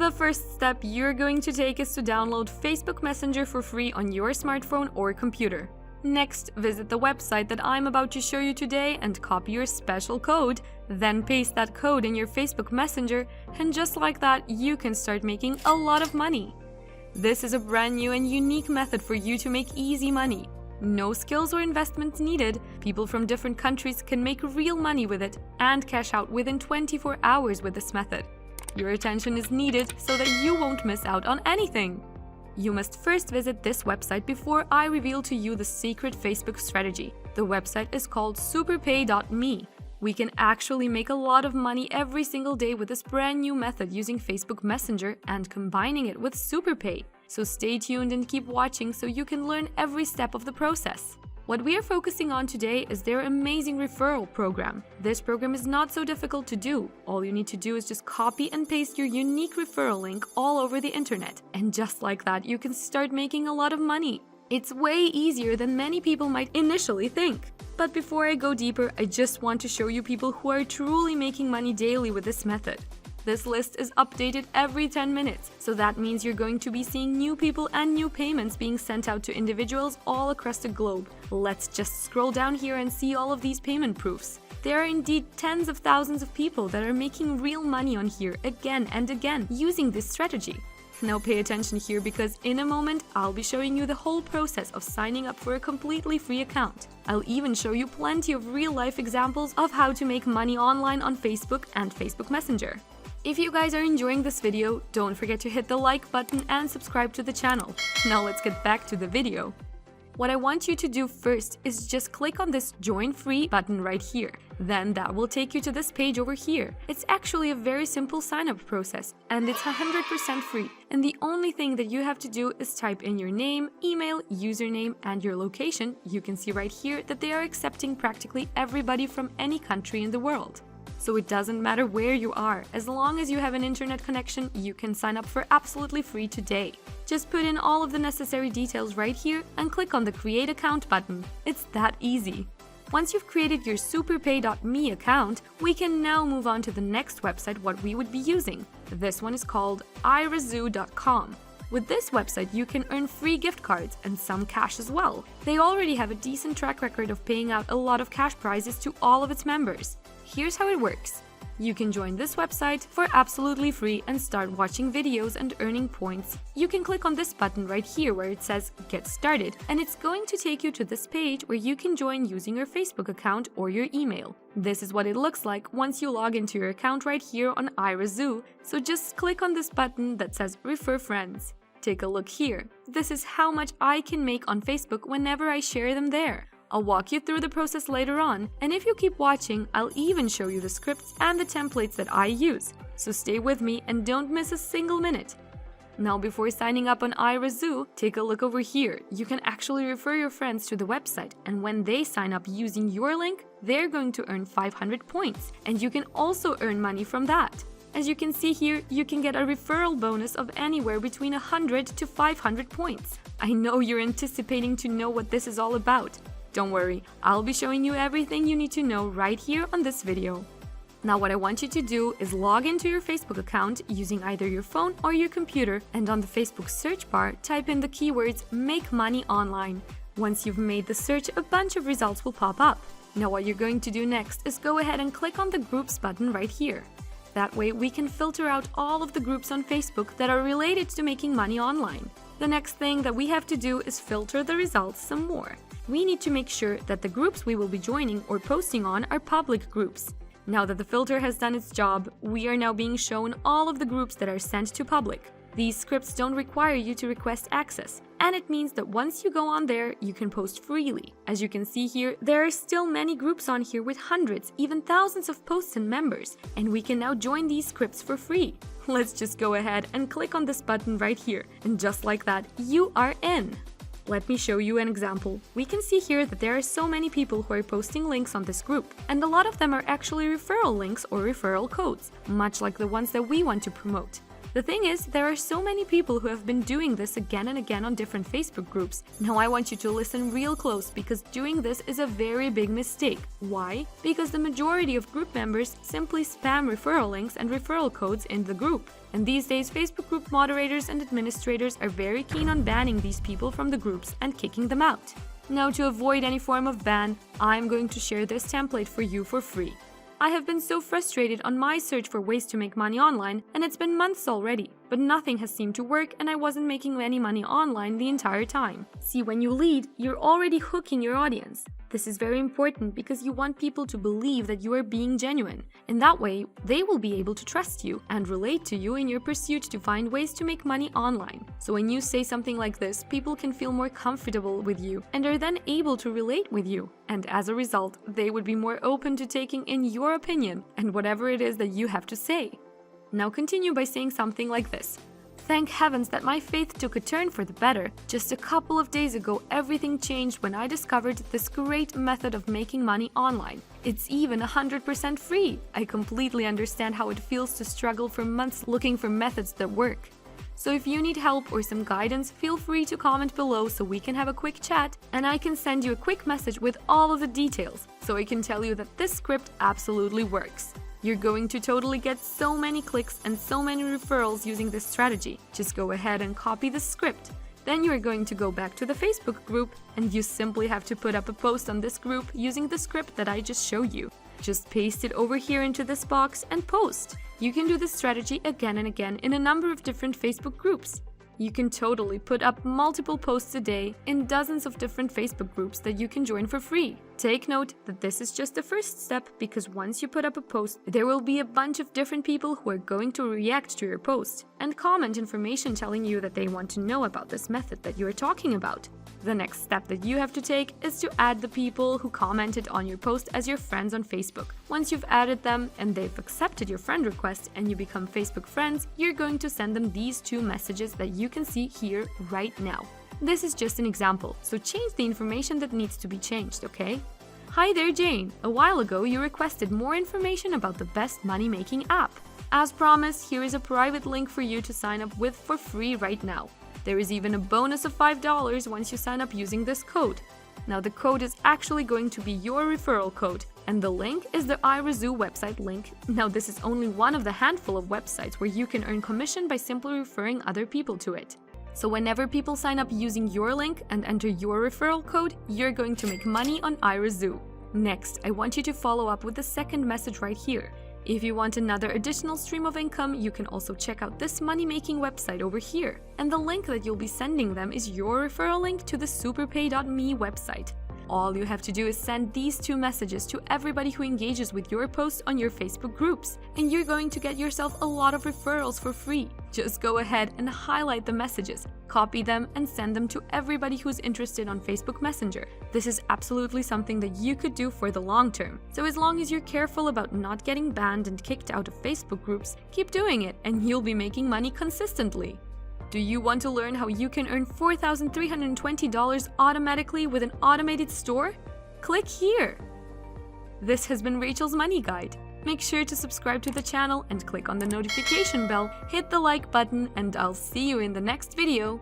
The first step you're going to take is to download Facebook Messenger for free on your smartphone or computer. Next, visit the website that I'm about to show you today and copy your special code. Then paste that code in your Facebook Messenger, and just like that, you can start making a lot of money. This is a brand new and unique method for you to make easy money. No skills or investments needed. People from different countries can make real money with it and cash out within 24 hours with this method. Your attention is needed so that you won't miss out on anything. You must first visit this website before I reveal to you the secret Facebook strategy. The website is called superpay.me. We can actually make a lot of money every single day with this brand new method using Facebook Messenger and combining it with SuperPay. So stay tuned and keep watching so you can learn every step of the process. What we are focusing on today is their amazing referral program. This program is not so difficult to do. All you need to do is just copy and paste your unique referral link all over the internet. And just like that, you can start making a lot of money. It's way easier than many people might initially think. But before I go deeper, I just want to show you people who are truly making money daily with this method. This list is updated every 10 minutes, so that means you're going to be seeing new people and new payments being sent out to individuals all across the globe. Let's just scroll down here and see all of these payment proofs. There are indeed tens of thousands of people that are making real money on here again and again using this strategy. Now pay attention here because in a moment I'll be showing you the whole process of signing up for a completely free account. I'll even show you plenty of real-life examples of how to make money online on Facebook and Facebook Messenger. If you guys are enjoying this video, don't forget to hit the like button and subscribe to the channel. Now let's get back to the video. What I want you to do first is just click on this Join Free button right here. Then that will take you to this page over here. It's actually a very simple sign-up process and it's 100% free. And the only thing that you have to do is type in your name, email, username, and your location. You can see right here that they are accepting practically everybody from any country in the world. So it doesn't matter where you are, as long as you have an internet connection, you can sign up for absolutely free today. Just put in all of the necessary details right here and click on the Create Account button. It's that easy. Once you've created your superpay.me account, we can now move on to the next website what we would be using. This one is called irazoo.com. With this website, you can earn free gift cards and some cash as well. They already have a decent track record of paying out a lot of cash prizes to all of its members. Here's how it works. You can join this website for absolutely free and start watching videos and earning points. You can click on this button right here where it says Get Started, and it's going to take you to this page where you can join using your Facebook account or your email. This is what it looks like once you log into your account right here on irazoo, so just click on this button that says Refer Friends. Take a look here. This is how much I can make on Facebook whenever I share them there. I'll walk you through the process later on, and if you keep watching, I'll even show you the scripts and the templates that I use. So stay with me and don't miss a single minute. Now before signing up on irazoo, take a look over here. You can actually refer your friends to the website, and when they sign up using your link, they're going to earn 500 points, and you can also earn money from that. As you can see here, you can get a referral bonus of anywhere between 100 to 500 points. I know you're anticipating to know what this is all about. Don't worry, I'll be showing you everything you need to know right here on this video. Now what I want you to do is log into your Facebook account using either your phone or your computer, and on the Facebook search bar, type in the keywords Make Money Online. Once you've made the search, a bunch of results will pop up. Now what you're going to do next is go ahead and click on the Groups button right here. That way we can filter out all of the groups on Facebook that are related to making money online. The next thing that we have to do is filter the results some more. We need to make sure that the groups we will be joining or posting on are public groups. Now that the filter has done its job, we are now being shown all of the groups that are sent to public. These scripts don't require you to request access, and it means that once you go on there, you can post freely. As you can see here, there are still many groups on here with hundreds, even thousands of posts and members, and we can now join these scripts for free. Let's just go ahead and click on this button right here, and just like that, you are in. Let me show you an example. We can see here that there are so many people who are posting links on this group, and a lot of them are actually referral links or referral codes, much like the ones that we want to promote. The thing is, there are so many people who have been doing this again and again on different Facebook groups. Now I want you to listen real close because doing this is a very big mistake. Why? Because the majority of group members simply spam referral links and referral codes in the group. And these days, Facebook group moderators and administrators are very keen on banning these people from the groups and kicking them out. Now, to avoid any form of ban, I'm going to share this template for you for free. I have been so frustrated on my search for ways to make money online, and it's been months already, but nothing has seemed to work and I wasn't making any money online the entire time. See, when you lead, you're already hooking your audience. This is very important because you want people to believe that you are being genuine. In that way, they will be able to trust you and relate to you in your pursuit to find ways to make money online. So when you say something like this, people can feel more comfortable with you and are then able to relate with you. And as a result, they would be more open to taking in your opinion and whatever it is that you have to say. Now continue by saying something like this. Thank heavens that my faith took a turn for the better. Just a couple of days ago, everything changed when I discovered this great method of making money online. It's even 100% free. I completely understand how it feels to struggle for months looking for methods that work. So if you need help or some guidance, feel free to comment below so we can have a quick chat and I can send you a quick message with all of the details so I can tell you that this script absolutely works. You're going to totally get so many clicks and so many referrals using this strategy. Just go ahead and copy the script. Then you're going to go back to the Facebook group and you simply have to put up a post on this group using the script that I just showed you. Just paste it over here into this box and post. You can do this strategy again and again in a number of different Facebook groups. You can totally put up multiple posts a day in dozens of different Facebook groups that you can join for free. Take note that this is just the first step because once you put up a post, there will be a bunch of different people who are going to react to your post and comment information telling you that they want to know about this method that you are talking about. The next step that you have to take is to add the people who commented on your post as your friends on Facebook. Once you've added them and they've accepted your friend request and you become Facebook friends, you're going to send them these two messages that you can see here right now. This is just an example, so change the information that needs to be changed, okay? Hi there, Jane. A while ago, you requested more information about the best money-making app. As promised, here is a private link for you to sign up with for free right now. There is even a bonus of $5 once you sign up using this code. Now the code is actually going to be your referral code, and the link is the iRazoo website link. Now this is only one of the handful of websites where you can earn commission by simply referring other people to it. So whenever people sign up using your link and enter your referral code, you're going to make money on iRazoo. Next, I want you to follow up with the second message right here. If you want another additional stream of income, you can also check out this money-making website over here. And the link that you'll be sending them is your referral link to the superpay.me website. All you have to do is send these two messages to everybody who engages with your posts on your Facebook groups, and you're going to get yourself a lot of referrals for free. Just go ahead and highlight the messages, copy them, and send them to everybody who's interested on Facebook Messenger. This is absolutely something that you could do for the long term. So as long as you're careful about not getting banned and kicked out of Facebook groups, keep doing it and you'll be making money consistently. Do you want to learn how you can earn $4,320 automatically with an automated store? Click here! This has been Rachel's Money Guide. Make sure to subscribe to the channel and click on the notification bell, hit the like button, and I'll see you in the next video.